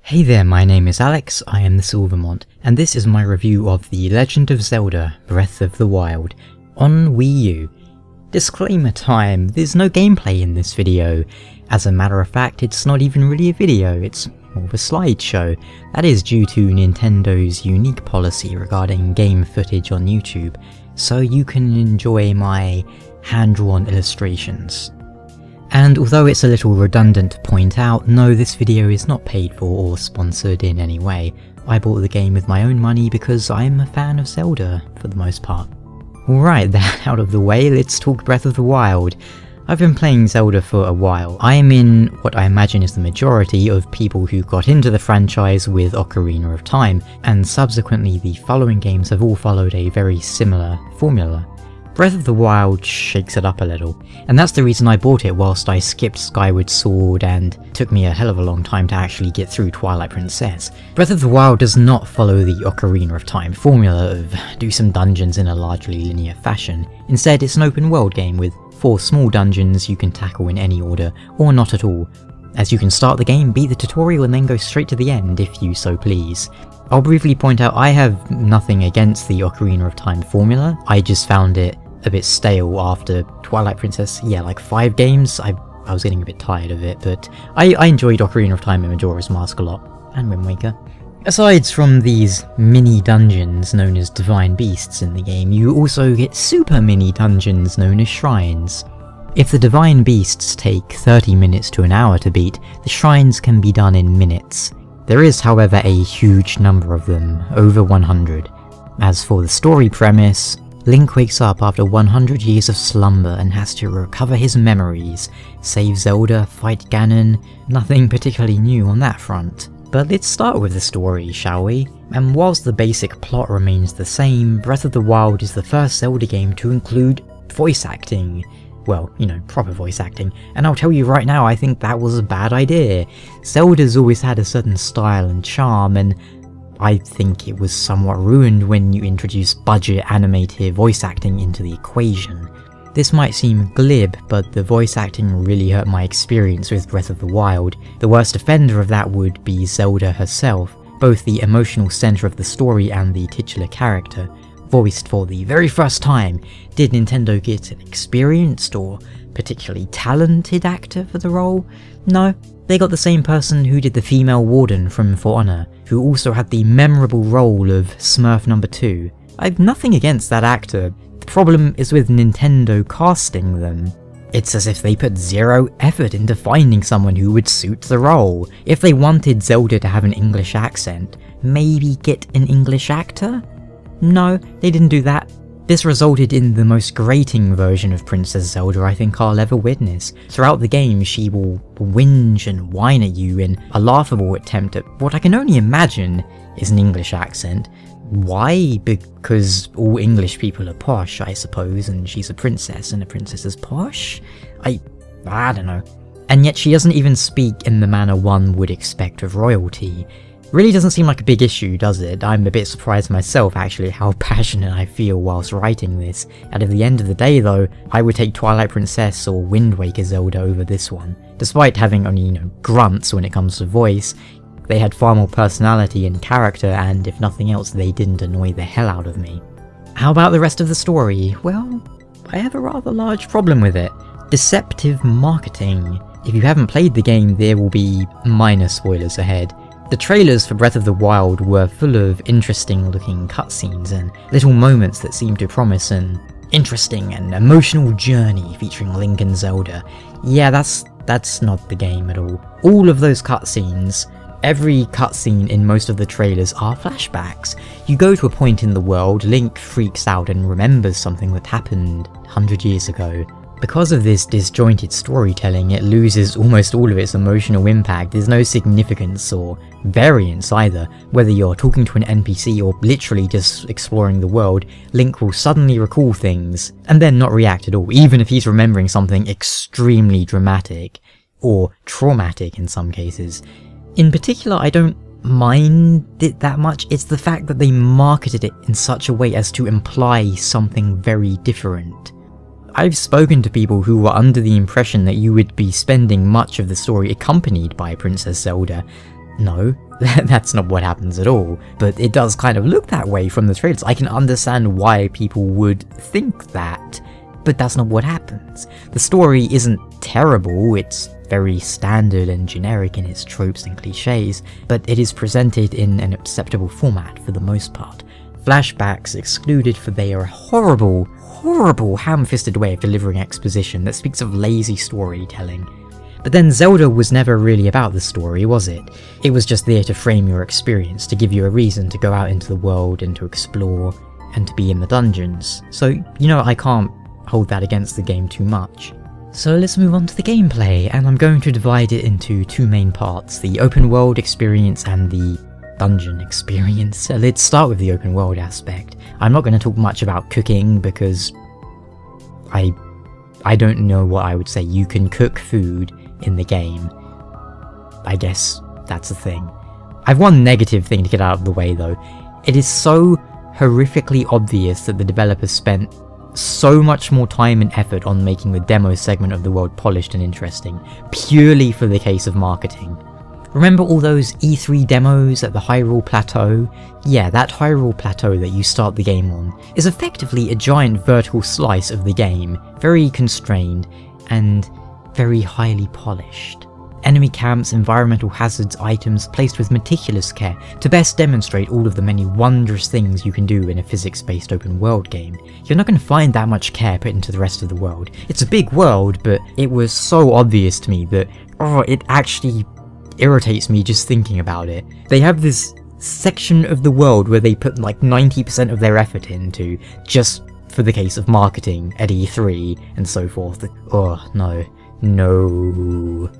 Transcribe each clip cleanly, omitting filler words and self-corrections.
Hey there, my name is Alex, I am the Mont, and this is my review of The Legend of Zelda Breath of the Wild on Wii U. Disclaimer time, there's no gameplay in this video. As a matter of fact, it's not even really a video, it's more of a slideshow. That is due to Nintendo's unique policy regarding game footage on YouTube, so you can enjoy my hand-drawn illustrations. And although it's a little redundant to point out, no, this video is not paid for or sponsored in any way. I bought the game with my own money because I'm a fan of Zelda, for the most part. Alright, that out of the way, let's talk Breath of the Wild. I've been playing Zelda for a while. I am in what I imagine is the majority of people who got into the franchise with Ocarina of Time, and subsequently the following games have all followed a very similar formula. Breath of the Wild shakes it up a little, and that's the reason I bought it whilst I skipped Skyward Sword and took me a hell of a long time to actually get through Twilight Princess. Breath of the Wild does not follow the Ocarina of Time formula of do some dungeons in a largely linear fashion. Instead, it's an open world game with 4 small dungeons you can tackle in any order, or not at all, as you can start the game, beat the tutorial and then go straight to the end if you so please. I'll briefly point out I have nothing against the Ocarina of Time formula, I just found it a bit stale after Twilight Princess. Yeah, like 5 games, I was getting a bit tired of it, but I enjoyed Ocarina of Time and Majora's Mask a lot, and Wind Waker. Aside from these mini dungeons known as divine beasts in the game, you also get super mini dungeons known as shrines. If the divine beasts take 30 minutes to an hour to beat, the shrines can be done in minutes. There is, however, a huge number of them, over 100. As for the story premise, Link wakes up after 100 years of slumber and has to recover his memories, save Zelda, fight Ganon. Nothing particularly new on that front. But let's start with the story, shall we? And whilst the basic plot remains the same, Breath of the Wild is the first Zelda game to include voice acting. Well, you know, proper voice acting, and I'll tell you right now, I think that was a bad idea. Zelda's always had a certain style and charm, and I think it was somewhat ruined when you introduce budget animated voice acting into the equation. This might seem glib, but the voice acting really hurt my experience with Breath of the Wild. The worst offender of that would be Zelda herself, both the emotional centre of the story and the titular character, voiced for the very first time. Did Nintendo get an experienced or particularly talented actor for the role? No. They got the same person who did the female warden from For Honor, who also had the memorable role of Smurf No. 2. I've nothing against that actor, the problem is with Nintendo casting them. It's as if they put zero effort into finding someone who would suit the role. If they wanted Zelda to have an English accent, maybe get an English actor? No, they didn't do that. This resulted in the most grating version of Princess Zelda I think I'll ever witness. Throughout the game, she will whinge and whine at you in a laughable attempt at what I can only imagine is an English accent. Why? Because all English people are posh, I suppose, and she's a princess, and a princess is posh? I don't know. And yet she doesn't even speak in the manner one would expect of royalty. Really doesn't seem like a big issue, does it? I'm a bit surprised myself actually how passionate I feel whilst writing this. And at the end of the day though, I would take Twilight Princess or Wind Waker Zelda over this one. Despite having only, you know, grunts when it comes to voice, they had far more personality and character, and if nothing else they didn't annoy the hell out of me. How about the rest of the story? Well, I have a rather large problem with it. Deceptive marketing. If you haven't played the game, there will be minor spoilers ahead. The trailers for Breath of the Wild were full of interesting looking cutscenes and little moments that seemed to promise an interesting and emotional journey featuring Link and Zelda. Yeah, that's not the game at all. All of those cutscenes, every cutscene in most of the trailers are flashbacks. You go to a point in the world, Link freaks out and remembers something that happened 100 years ago. Because of this disjointed storytelling, it loses almost all of its emotional impact. There's no significance or variance either. Whether you're talking to an NPC or literally just exploring the world, Link will suddenly recall things, and then not react at all, even if he's remembering something extremely dramatic, or traumatic in some cases. In particular, I don't mind it that much, it's the fact that they marketed it in such a way as to imply something very different. I've spoken to people who were under the impression that you would be spending much of the story accompanied by Princess Zelda, no, that's not what happens at all, but it does kind of look that way from the trailers. I can understand why people would think that, but that's not what happens. The story isn't terrible, it's very standard and generic in its tropes and cliches, but it is presented in an acceptable format for the most part. Flashbacks excluded, for they are a horrible, ham-fisted way of delivering exposition that speaks of lazy storytelling. But then Zelda was never really about the story, was it? It was just there to frame your experience, to give you a reason to go out into the world and to explore, and to be in the dungeons. So, you know, I can't hold that against the game too much. So let's move on to the gameplay, and I'm going to divide it into two main parts, the open world experience and the dungeon experience. So let's start with the open world aspect. I'm not going to talk much about cooking because I don't know what I would say. You can cook food in the game. I guess that's a thing. I've one negative thing to get out of the way though. It is so horrifically obvious that the developers spent so much more time and effort on making the demo segment of the world polished and interesting, purely for the case of marketing. Remember all those E3 demos at the Hyrule Plateau? Yeah, that Hyrule Plateau that you start the game on is effectively a giant vertical slice of the game, very constrained and very highly polished. Enemy camps, environmental hazards, items placed with meticulous care to best demonstrate all of the many wondrous things you can do in a physics-based open world game. You're not going to find that much care put into the rest of the world. It's a big world, but it was so obvious to me that, it actually irritates me just thinking about it. They have this section of the world where they put like 90% of their effort into, just for the case of marketing at E3 and so forth. No.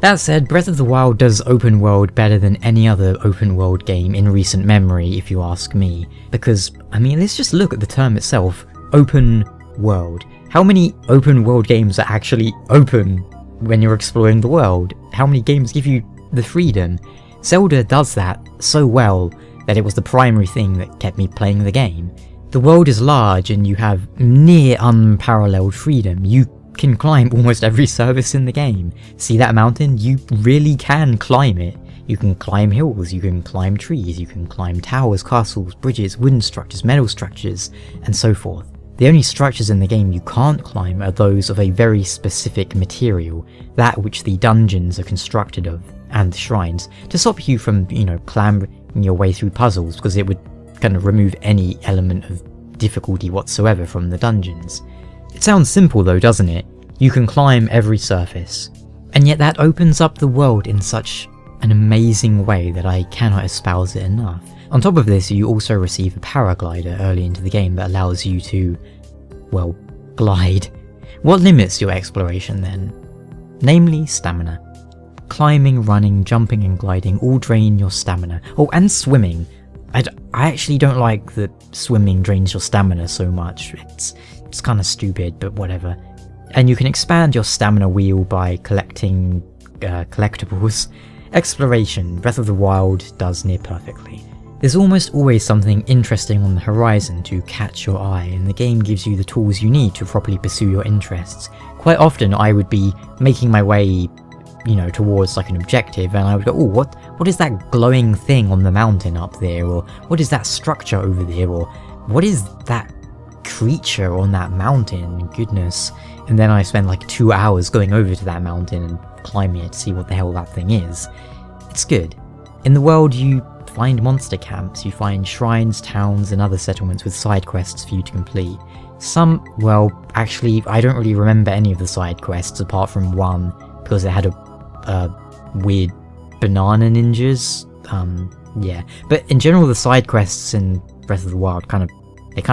That said, Breath of the Wild does open world better than any other open world game in recent memory, if you ask me. Because, I mean, let's just look at the term itself, open world. How many open world games are actually open when you're exploring the world? How many games give you the freedom? Zelda does that so well that it was the primary thing that kept me playing the game. The world is large and you have near unparalleled freedom. You can climb almost every surface in the game. See that mountain? You really can climb it. You can climb hills, you can climb trees, you can climb towers, castles, bridges, wooden structures, metal structures, and so forth. The only structures in the game you can't climb are those of a very specific material, that which the dungeons are constructed of, and the shrines, to stop you from, clambering your way through puzzles, because it would kind of remove any element of difficulty whatsoever from the dungeons. It sounds simple though, doesn't it? You can climb every surface. And yet that opens up the world in such an amazing way that I cannot espouse it enough. On top of this, you also receive a paraglider early into the game that allows you to, well, glide. What limits your exploration then? Namely, stamina. Climbing, running, jumping and gliding all drain your stamina. Oh, and swimming. I actually don't like that swimming drains your stamina so much. It's kind of stupid, but whatever. And you can expand your stamina wheel by collecting collectibles. Exploration, Breath of the Wild does near perfectly. There's almost always something interesting on the horizon to catch your eye, and the game gives you the tools you need to properly pursue your interests. Quite often I would be making my way, towards like an objective, and I would go, oh, what is that glowing thing on the mountain up there, or what is that structure over there, or what is that creature on that mountain, goodness. And then I spend like 2 hours going over to that mountain and climbing it to see what the hell that thing is. It's good. In the world you find monster camps, you find shrines, towns and other settlements with side quests for you to complete. Some, well, actually I don't really remember any of the side quests apart from one, because it had a weird banana ninjas. Yeah, but in general the side quests in Breath of the Wild kind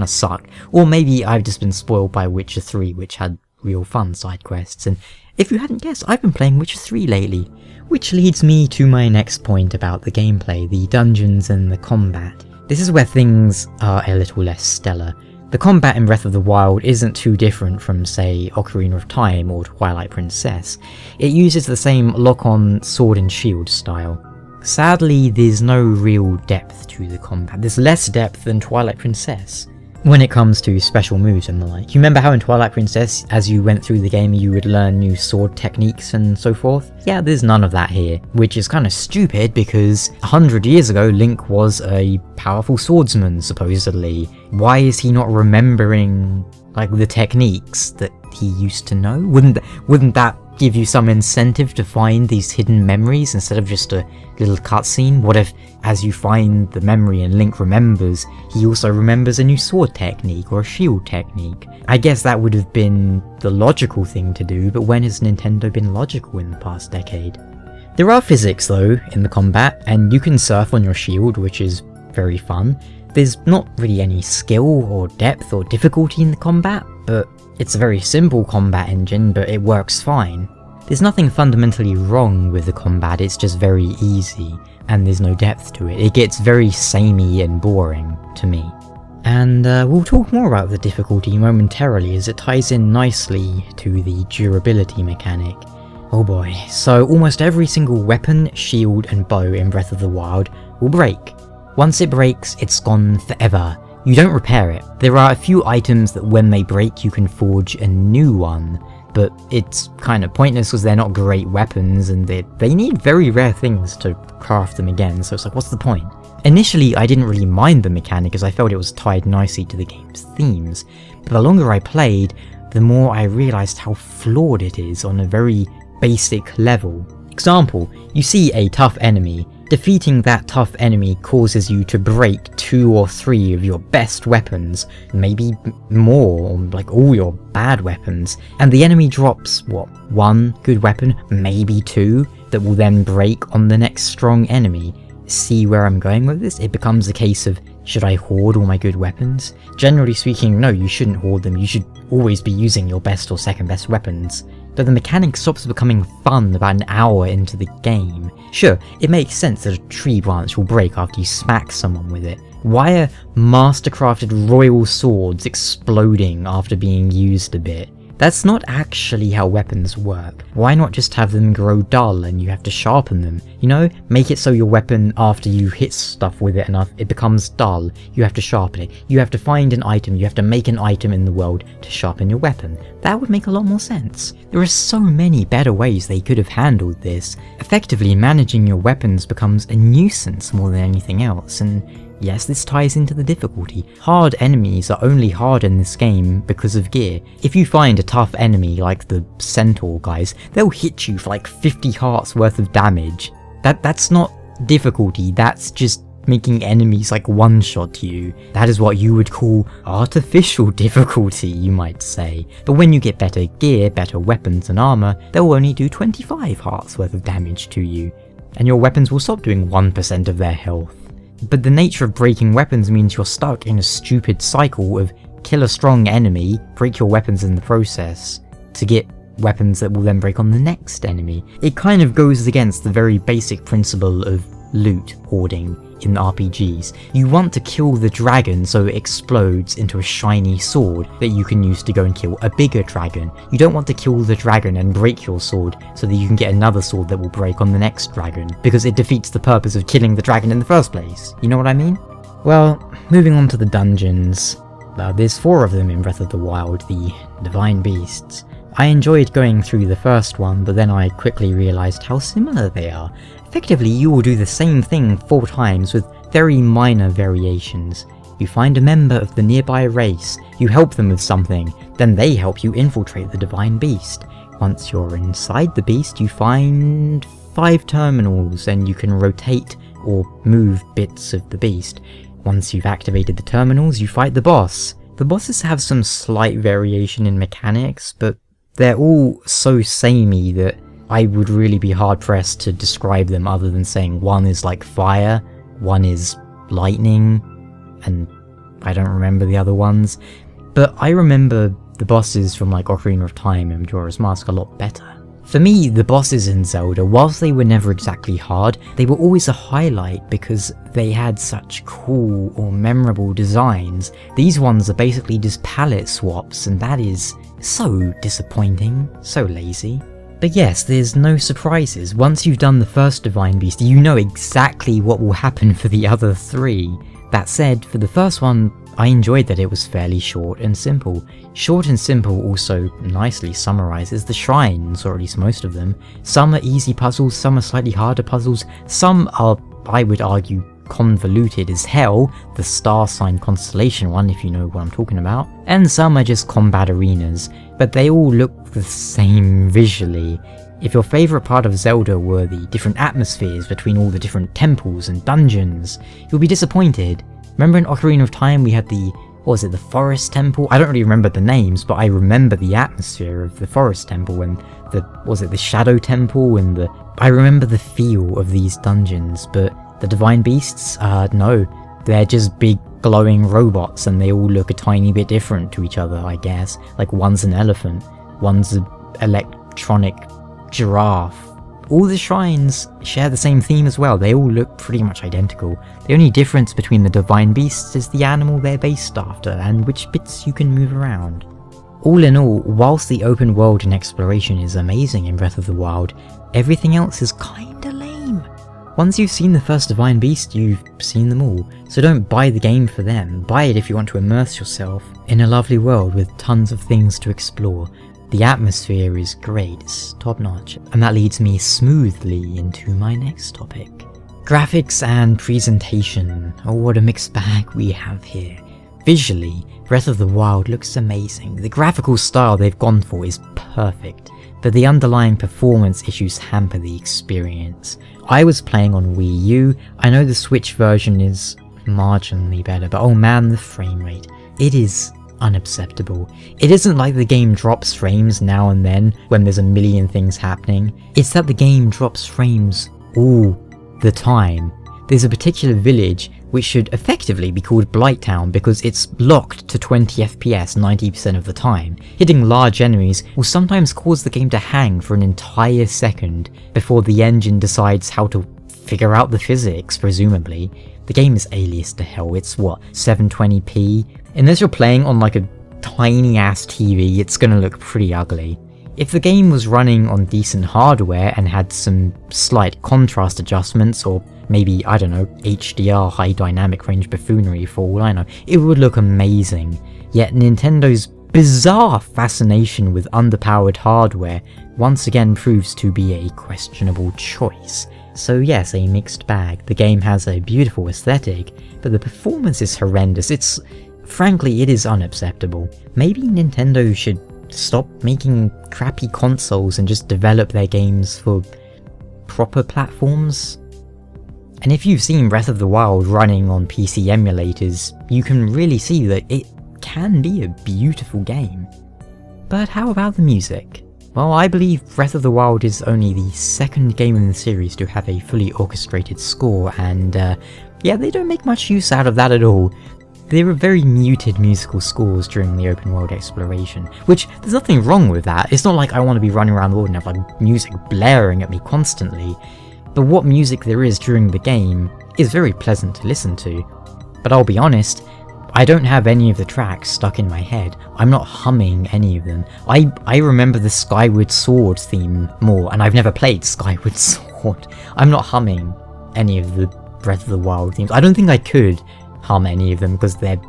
of suck. Or maybe I've just been spoiled by Witcher 3, which had real fun side quests, and if you hadn't guessed, I've been playing Witcher 3 lately. Which leads me to my next point about the gameplay, the dungeons and the combat. This is where things are a little less stellar. The combat in Breath of the Wild isn't too different from, say, Ocarina of Time or Twilight Princess. It uses the same lock-on sword and shield style. Sadly, there's no real depth to the combat. There's less depth than Twilight Princess. when it comes to special moves and the like. You remember how in Twilight Princess, as you went through the game, you would learn new sword techniques and so forth? Yeah, there's none of that here, which is kind of stupid because 100 years ago, Link was a powerful swordsman, supposedly. Why is he not remembering, like, the techniques that he used to know? Wouldn't that give you some incentive to find these hidden memories instead of just a little cutscene? What if, as you find the memory and Link remembers, he also remembers a new sword technique or a shield technique? I guess that would have been the logical thing to do, but when has Nintendo been logical in the past decade? There are physics though in the combat, and you can surf on your shield, which is very fun. There's not really any skill or depth or difficulty in the combat, but it's a very simple combat engine, but it works fine. There's nothing fundamentally wrong with the combat, it's just very easy, and there's no depth to it. It gets very samey and boring to me. And we'll talk more about the difficulty momentarily as it ties in nicely to the durability mechanic. Oh boy, so almost every single weapon, shield and bow in Breath of the Wild will break. Once it breaks, it's gone forever. You don't repair it. There are a few items that when they break you can forge a new one, but it's kind of pointless because they're not great weapons and they need very rare things to craft them again, so it's like, what's the point? Initially I didn't really mind the mechanic as I felt it was tied nicely to the game's themes, but the longer I played, the more I realised how flawed it is on a very basic level. Example, you see a tough enemy. Defeating that tough enemy causes you to break 2 or 3 of your best weapons, maybe more, or like all your bad weapons, and the enemy drops, what, 1 good weapon, maybe 2, that will then break on the next strong enemy. See where I'm going with this? It becomes a case of, should I hoard all my good weapons? Generally speaking, no, you shouldn't hoard them, you should always be using your best or second best weapons. But the mechanic stops becoming fun about an hour into the game. Sure, it makes sense that a tree branch will break after you smack someone with it. Why are mastercrafted royal swords exploding after being used a bit? That's not actually how weapons work. Why not just have them grow dull and you have to sharpen them? You know, make it so your weapon, after you hit stuff with it enough, it becomes dull. You have to sharpen it. You have to find an item, you have to make an item in the world to sharpen your weapon. That would make a lot more sense. There are so many better ways they could have handled this. Effectively, managing your weapons becomes a nuisance more than anything else, and yes, this ties into the difficulty. Hard enemies are only hard in this game because of gear. If you find a tough enemy like the centaur guys, they'll hit you for like 50 hearts worth of damage. That's not difficulty, that's just making enemies like one-shot you. That is what you would call artificial difficulty, you might say. But when you get better gear, better weapons and armor, they'll only do 25 hearts worth of damage to you. And your weapons will stop doing 1% of their health. But the nature of breaking weapons means you're stuck in a stupid cycle of kill a strong enemy, break your weapons in the process, to get weapons that will then break on the next enemy. It kind of goes against the very basic principle of loot hoarding in RPGs. You want to kill the dragon so it explodes into a shiny sword that you can use to go and kill a bigger dragon. You don't want to kill the dragon and break your sword so that you can get another sword that will break on the next dragon, because it defeats the purpose of killing the dragon in the first place. You know what I mean? Well, moving on to the dungeons. There's 4 of them in Breath of the Wild, the Divine Beasts. I enjoyed going through the first one, but then I quickly realised how similar they are. Effectively, you will do the same thing 4 times with very minor variations. You find a member of the nearby race, you help them with something, then they help you infiltrate the Divine Beast. Once you're inside the beast, you find 5 terminals and you can rotate or move bits of the beast. Once you've activated the terminals, you fight the boss. The bosses have some slight variation in mechanics, but they're all so samey that I would really be hard pressed to describe them other than saying one is like fire, one is lightning, and I don't remember the other ones. But I remember the bosses from like Ocarina of Time and Majora's Mask a lot better. For me, the bosses in Zelda, whilst they were never exactly hard, they were always a highlight because they had such cool or memorable designs. These ones are basically just palette swaps, and that is so disappointing, so lazy. But yes, there's no surprises. Once you've done the first Divine Beast, you know exactly what will happen for the other 3. That said, for the first one, I enjoyed that it was fairly short and simple. Short and simple also nicely summarizes the shrines, or at least most of them. Some are easy puzzles, some are slightly harder puzzles, some are, I would argue, convoluted as hell, the star sign constellation one if you know what I'm talking about, and some are just combat arenas, but they all look the same visually. If your favourite part of Zelda were the different atmospheres between all the different temples and dungeons, you'll be disappointed. Remember in Ocarina of Time we had the, what was it, the Forest Temple? I don't really remember the names, but I remember the atmosphere of the Forest Temple and the, was it the Shadow Temple and the... I remember the feel of these dungeons, but the Divine Beasts? No. They're just big glowing robots and they all look a tiny bit different to each other, I guess. Like one's an elephant, one's an electronic giraffe. All the shrines share the same theme as well, they all look pretty much identical. The only difference between the Divine Beasts is the animal they're based after and which bits you can move around. All in all, whilst the open world and exploration is amazing in Breath of the Wild, everything else is kinda lame. Once you've seen the first Divine Beast, you've seen them all, so don't buy the game for them, buy it if you want to immerse yourself in a lovely world with tons of things to explore. The atmosphere is great, it's top notch, and that leads me smoothly into my next topic. Graphics and presentation. Oh, what a mixed bag we have here. Visually, Breath of the Wild looks amazing. The graphical style they've gone for is perfect, but the underlying performance issues hamper the experience. I was playing on Wii U, I know the Switch version is marginally better, but oh man, the frame rate. It is unacceptable. It isn't like the game drops frames now and then when there's a million things happening, it's that the game drops frames all the time. There's a particular village which should effectively be called Blighttown because it's locked to 20 FPS 90% of the time. Hitting large enemies will sometimes cause the game to hang for an entire second before the engine decides how to figure out the physics, presumably. The game is aliased to hell, it's what, 720p? Unless you're playing on like a tiny ass TV, it's gonna look pretty ugly. If the game was running on decent hardware and had some slight contrast adjustments, or maybe, I don't know, HDR high dynamic range buffoonery for all I know, it would look amazing. Yet Nintendo's bizarre fascination with underpowered hardware once again proves to be a questionable choice. So yes, a mixed bag. The game has a beautiful aesthetic, but the performance is horrendous. Frankly, it is unacceptable. Maybe Nintendo should stop making crappy consoles and just develop their games for proper platforms. And if you've seen Breath of the Wild running on PC emulators, you can really see that it can be a beautiful game. But how about the music? Well, I believe Breath of the Wild is only the second game in the series to have a fully orchestrated score, and yeah, they don't make much use out of that at all. There are very muted musical scores during the open world exploration, which there's nothing wrong with that. It's not like I want to be running around the world and have like music blaring at me constantly, but what music there is during the game is very pleasant to listen to. But I'll be honest, I don't have any of the tracks stuck in my head. I'm not humming any of them. I remember the Skyward Sword theme more, and I've never played Skyward Sword. I'm not humming any of the Breath of the Wild themes. I don't think I could hum any of them because they're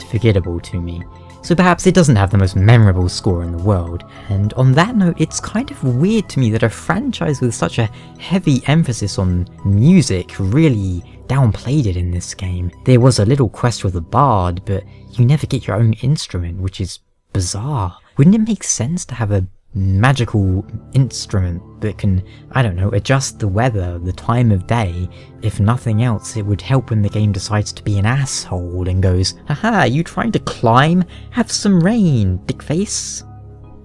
forgettable to me. So perhaps it doesn't have the most memorable score in the world. And on that note, it's kind of weird to me that a franchise with such a heavy emphasis on music really downplayed it in this game. There was a little quest with a bard, but you never get your own instrument, which is bizarre. Wouldn't it make sense to have a magical instrument that can, I don't know, adjust the weather, the time of day? If nothing else, it would help when the game decides to be an asshole and goes, haha, you trying to climb? Have some rain, dickface.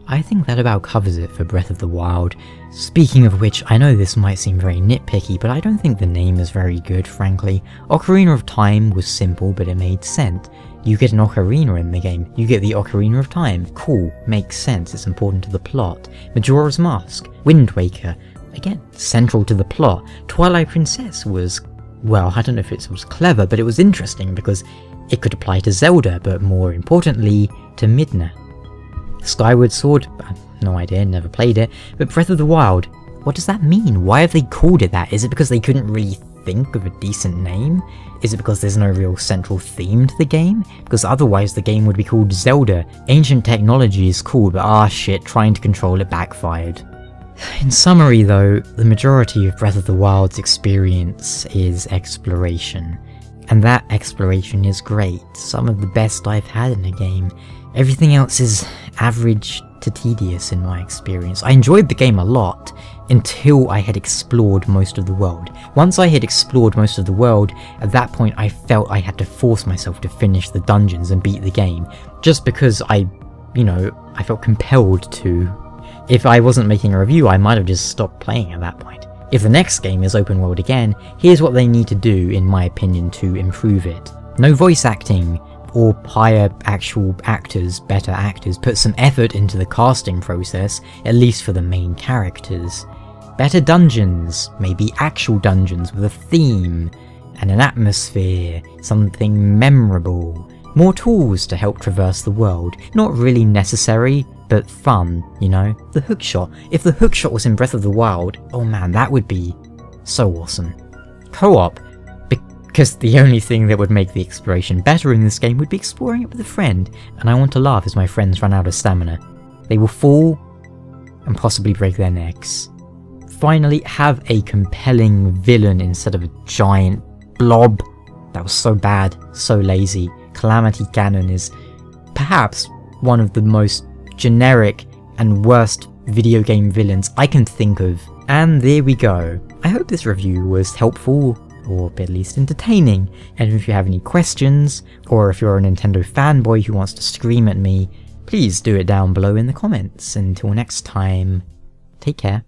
I think that about covers it for Breath of the Wild. Speaking of which, I know this might seem very nitpicky, but I don't think the name is very good, frankly. Ocarina of Time was simple, but it made sense. You get an ocarina in the game, you get the Ocarina of Time. Cool, makes sense, it's important to the plot. Majora's Mask, Wind Waker, again, central to the plot. Twilight Princess was, well, I don't know if it was clever, but it was interesting because it could apply to Zelda, but more importantly, to Midna. Skyward Sword, I have no idea, never played it, but Breath of the Wild, what does that mean? Why have they called it that? Is it because they couldn't really think of a decent name? Is it because there's no real central theme to the game? Because otherwise the game would be called Zelda. Ancient technology is cool, but shit, trying to control it backfired. In summary though, the majority of Breath of the Wild's experience is exploration. And that exploration is great, some of the best I've had in a game. Everything else is average to tedious in my experience. I enjoyed the game a lot, until I had explored most of the world. Once I had explored most of the world, at that point I felt I had to force myself to finish the dungeons and beat the game, just because I felt compelled to. If I wasn't making a review, I might have just stopped playing at that point. If the next game is open world again, here's what they need to do, in my opinion, to improve it. No voice acting, or hire actual actors, better actors, put some effort into the casting process, at least for the main characters. Better dungeons, maybe actual dungeons with a theme, and an atmosphere, something memorable. More tools to help traverse the world, not really necessary, but fun, you know? The hookshot. If the hookshot was in Breath of the Wild, oh man, that would be so awesome. Co-op, because the only thing that would make the exploration better in this game would be exploring it with a friend, and I want to laugh as my friends run out of stamina. They will fall, and possibly break their necks. Finally, have a compelling villain instead of a giant blob. That was so bad, so lazy. Calamity Ganon is perhaps one of the most generic and worst video game villains I can think of. And there we go. I hope this review was helpful, or at least entertaining, and if you have any questions, or if you're a Nintendo fanboy who wants to scream at me, please do it down below in the comments. Until next time, take care.